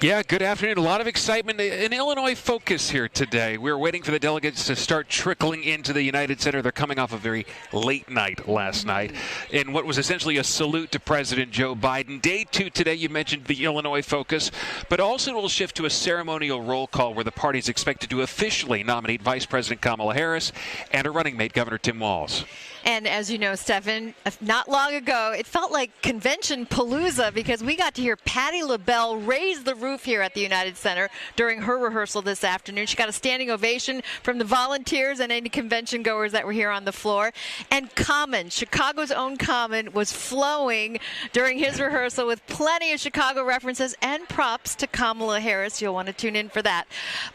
Yeah, good afternoon. A lot of excitement in Illinois focus here today. We're waiting for the delegates to start trickling into the United Center. They're coming off a very late night last night in what was essentially a salute to President Joe Biden. Day two today, you mentioned the Illinois focus, but also it will shift to a ceremonial roll call where the party is expected to officially nominate Vice President Kamala Harris and her running mate, Governor Tim Walz. And as you know, Stephan, not long ago, it felt like convention palooza because we got to hear Patti LaBelle raise the roof here at the United Center during her rehearsal this afternoon. She got a standing ovation from the volunteers and any convention goers that were here on the floor. And Common, Chicago's own Common, was flowing during his rehearsal with plenty of Chicago references and props to Kamala Harris. You'll want to tune in for that.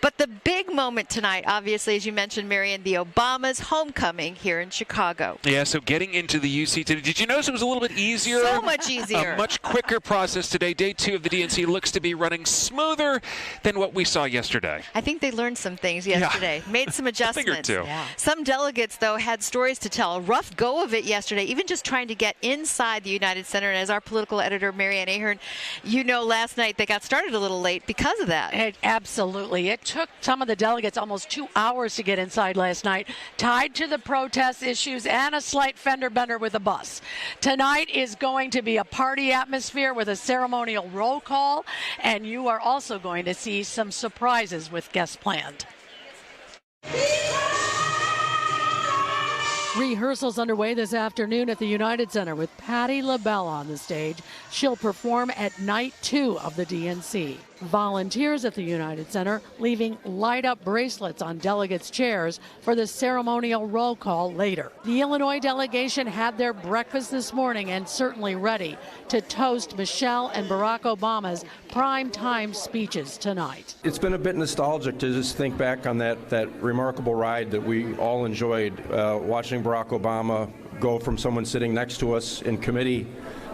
But the big moment tonight, obviously, as you mentioned, Marian, the Obamas' homecoming here in Chicago. Yeah, so getting into the UC today, did you notice it was a little bit easier? So much easier. A much quicker process today. Day two of the DNC looks to be running smoother than what we saw yesterday. I think they learned some things yesterday, made some adjustments. A thing or two. Yeah. Some delegates, though, had stories to tell. A rough go of it yesterday, even just trying to get inside the United Center. And as our political editor, Marianne Ahern, you know, last night they got started a little late because of that. Absolutely. It took some of the delegates almost 2 hours to get inside last night, tied to the protest issues and a slight fender bender with a bus. Tonight is going to be a party atmosphere with a ceremonial roll call, and you are also going to see some surprises with guests planned. Rehearsals underway this afternoon at the United Center with Patti LaBelle on the stage. She'll perform at night 2 of the DNC. Volunteers at the United Center leaving light-up bracelets on delegates' chairs for the ceremonial roll call later. The Illinois delegation had their breakfast this morning and certainly ready to toast Michelle and Barack Obama's prime-time speeches tonight. It's been a bit nostalgic to just think back on that remarkable ride that we all enjoyed, watching Barack Obama go from someone sitting next to us in committee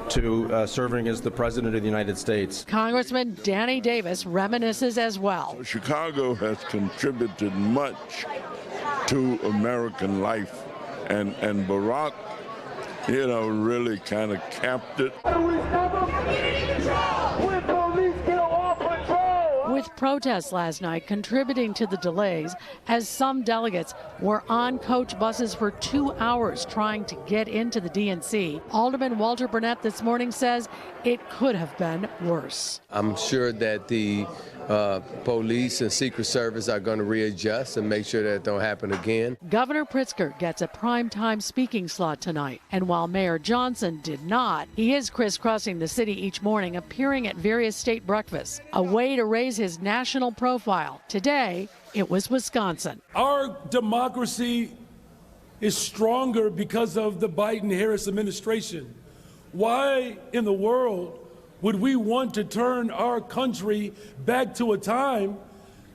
to serving as the President of the United States. Congressman Danny Davis reminisces as well. Chicago has contributed much to American life, and Barack, you know, really kind of capped it. With protests last night contributing to the delays as some delegates were on coach buses for 2 hours trying to get into the DNC. Alderman Walter Burnett this morning says it could have been worse. I'm sure that the police and Secret Service are going to readjust and make sure that it don't happen again. Governor Pritzker gets a primetime speaking slot tonight, and while Mayor Johnson did not, he is crisscrossing the city each morning, appearing at various state breakfasts, a way to raise his national profile. Today, it was Wisconsin. Our democracy is stronger because of the Biden-Harris administration. Why in the world would we want to turn our country back to a time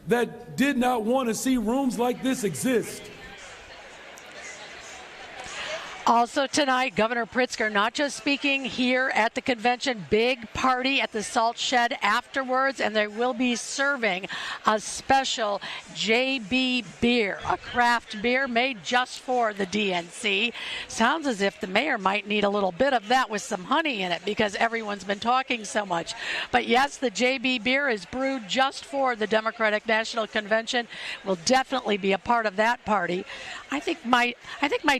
that did not want to see rooms like this exist? Also tonight, Governor Pritzker not just speaking here at the convention, big party at the Salt Shed afterwards, and they will be serving a special JB beer, a craft beer made just for the DNC. Sounds as if the mayor might need a little bit of that with some honey in it because everyone's been talking so much. But yes, the JB beer is brewed just for the Democratic National Convention. Will definitely be a part of that party. I think my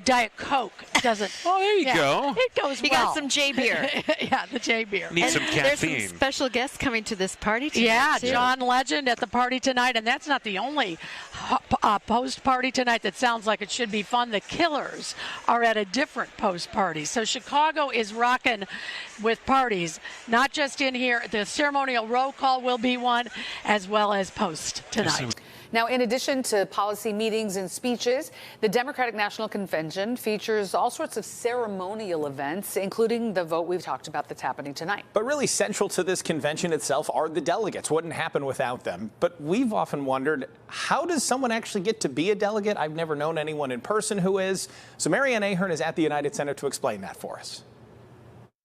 Diet Coke doesn't. Oh, there you go. It goes You well. got some J beer. Yeah, the J beer. Need some There's caffeine. some special guests coming to this party tonight. Yeah, too. John Legend at the party tonight, and that's not the only post party tonight that sounds like it should be fun. The Killers are at a different post party. So Chicago is rocking with parties, not just in here. The ceremonial roll call will be one, as well as post tonight. Now, in addition to policy meetings and speeches, the Democratic National Convention features all sorts of ceremonial events, including the vote we've talked about that's happening tonight. But really central to this convention itself are the delegates. Wouldn't happen without them. But we've often wondered, how does someone actually get to be a delegate? I've never known anyone in person who is. So Marianne Ahern is at the United Center to explain that for us.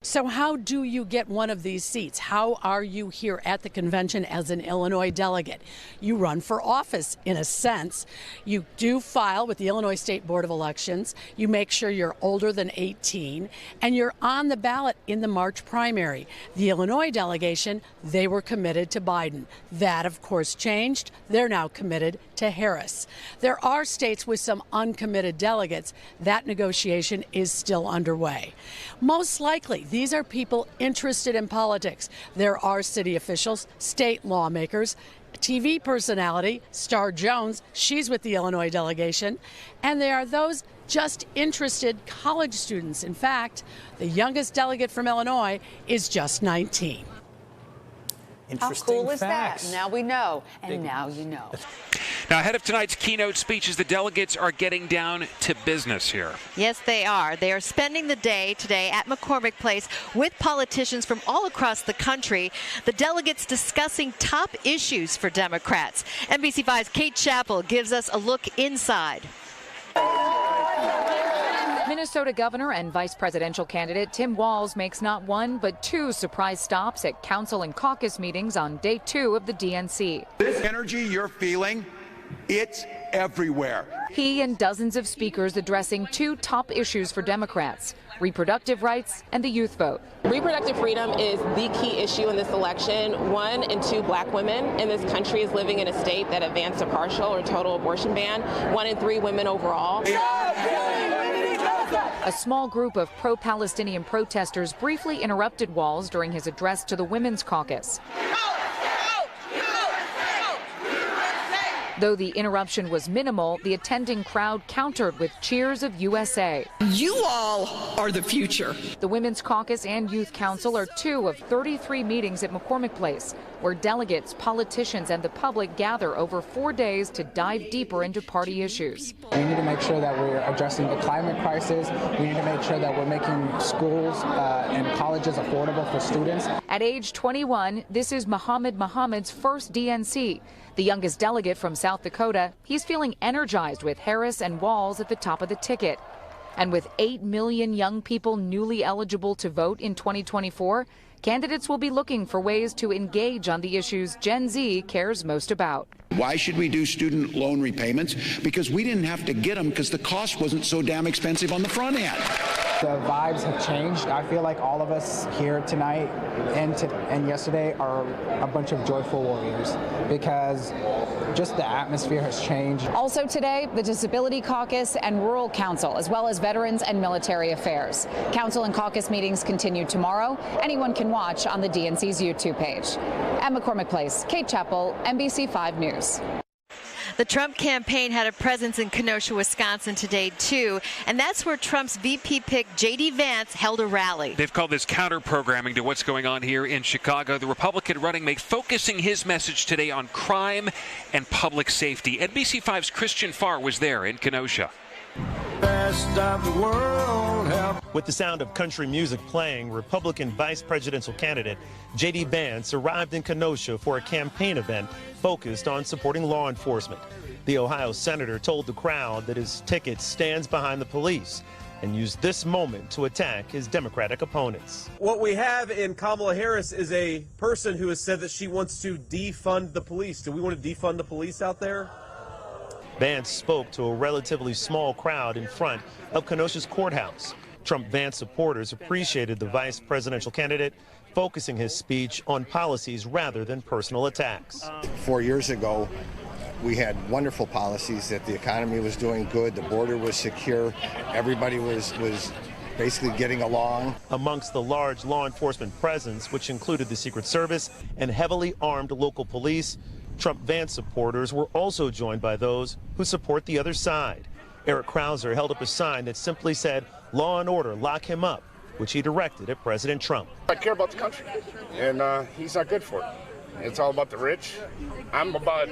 So how do you get one of these seats? How are you here at the convention as an Illinois delegate? You run for office, in a sense. You do file with the Illinois State Board of Elections. You make sure you're older than 18, and you're on the ballot in the March primary. The Illinois delegation, they were committed to Biden. That, of course, changed. They're now committed to Harris. There are states with some uncommitted delegates. That negotiation is still underway. Most likely, these are people interested in politics. There are city officials, state lawmakers, TV personality, Star Jones, she's with the Illinois delegation, and there are those just interested college students. In fact, the youngest delegate from Illinois is just 19. How cool is that? Now we know, and now you know. Now, ahead of tonight's keynote speeches, the delegates are getting down to business here. Yes, they are. They are spending the day today at McCormick Place with politicians from all across the country. The delegates discussing top issues for Democrats. NBC5's Kate Chappell gives us a look inside. Minnesota Governor and Vice Presidential candidate Tim Walz makes not one but two surprise stops at council and caucus meetings on day 2 of the DNC. This energy you're feeling, it's everywhere. He and dozens of speakers addressing two top issues for Democrats: reproductive rights and the youth vote. Reproductive freedom is the key issue in this election. 1 in 2 black women in this country is living in a state that advanced a partial or total abortion ban. 1 in 3 women overall. A small group of pro-Palestinian protesters briefly interrupted Walz during his address to the Women's Caucus. Though the interruption was minimal, the attending crowd countered with cheers of USA. You all are the future. The Women's Caucus and Youth Council are 2 of 33 meetings at McCormick Place, where delegates, politicians, and the public gather over 4 days to dive deeper into party issues. We need to make sure that we're addressing the climate crisis. We need to make sure that we're making schools and colleges affordable for students. At age 21, this is Muhammad's first DNC. The youngest delegate from South Dakota, he's feeling energized with Harris and Walz at the top of the ticket. And with 8 million young people newly eligible to vote in 2024, candidates will be looking for ways to engage on the issues Gen Z cares most about. Why should we do student loan repayments? Because we didn't have to get them because the cost wasn't so damn expensive on the front end. The vibes have changed. I feel like all of us here tonight and yesterday are a bunch of joyful warriors because just the atmosphere has changed. Also today, the Disability Caucus and Rural Council, as well as Veterans and Military Affairs. Council and caucus meetings continue tomorrow. Anyone can watch on the DNC's YouTube page. At McCormick Place, Kate Chappell, NBC5 News. The Trump campaign had a presence in Kenosha, Wisconsin today, too, and that's where Trump's VP pick, J.D. Vance, held a rally. They've called this counter-programming to what's going on here in Chicago. The Republican running mate focusing his message today on crime and public safety. NBC5's Christian Farr was there in Kenosha. Best of the world. With the sound of country music playing, Republican vice presidential candidate J.D. Vance arrived in Kenosha for a campaign event focused on supporting law enforcement. The Ohio senator told the crowd that his ticket stands behind the police and used this moment to attack his Democratic opponents. What we have in Kamala Harris is a person who has said that she wants to defund the police. Do we want to defund the police out there? Vance spoke to a relatively small crowd in front of Kenosha's courthouse. Trump-Vance supporters appreciated the vice presidential candidate focusing his speech on policies rather than personal attacks. 4 years ago, we had wonderful policies that the economy was doing good, the border was secure, everybody was basically getting along. Amongst the large law enforcement presence, which included the Secret Service and heavily armed local police, Trump-Vance supporters were also joined by those who support the other side. Eric Krauser held up a sign that simply said, "Law and order, lock him up," which he directed at President Trump. I care about the country, and he's not good for it. It's all about the rich. I'm about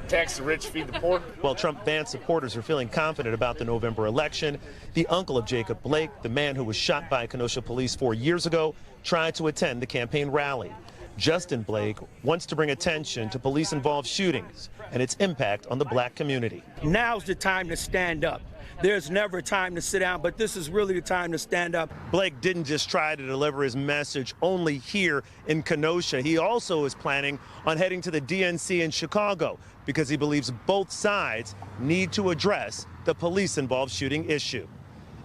tax the rich, feed the poor. While Trump-Vance supporters are feeling confident about the November election, the uncle of Jacob Blake, the man who was shot by Kenosha police 4 years ago, tried to attend the campaign rally. Justin Blake wants to bring attention to police-involved shootings and its impact on the black community. Now's the time to stand up. there's never a time to sit down, but this is really the time to stand up. Blake didn't just try to deliver his message only here in Kenosha. He also is planning on heading to the DNC in Chicago because he believes both sides need to address the police-involved shooting issue.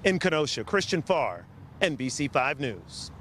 In Kenosha, Christian Farr, NBC5 News.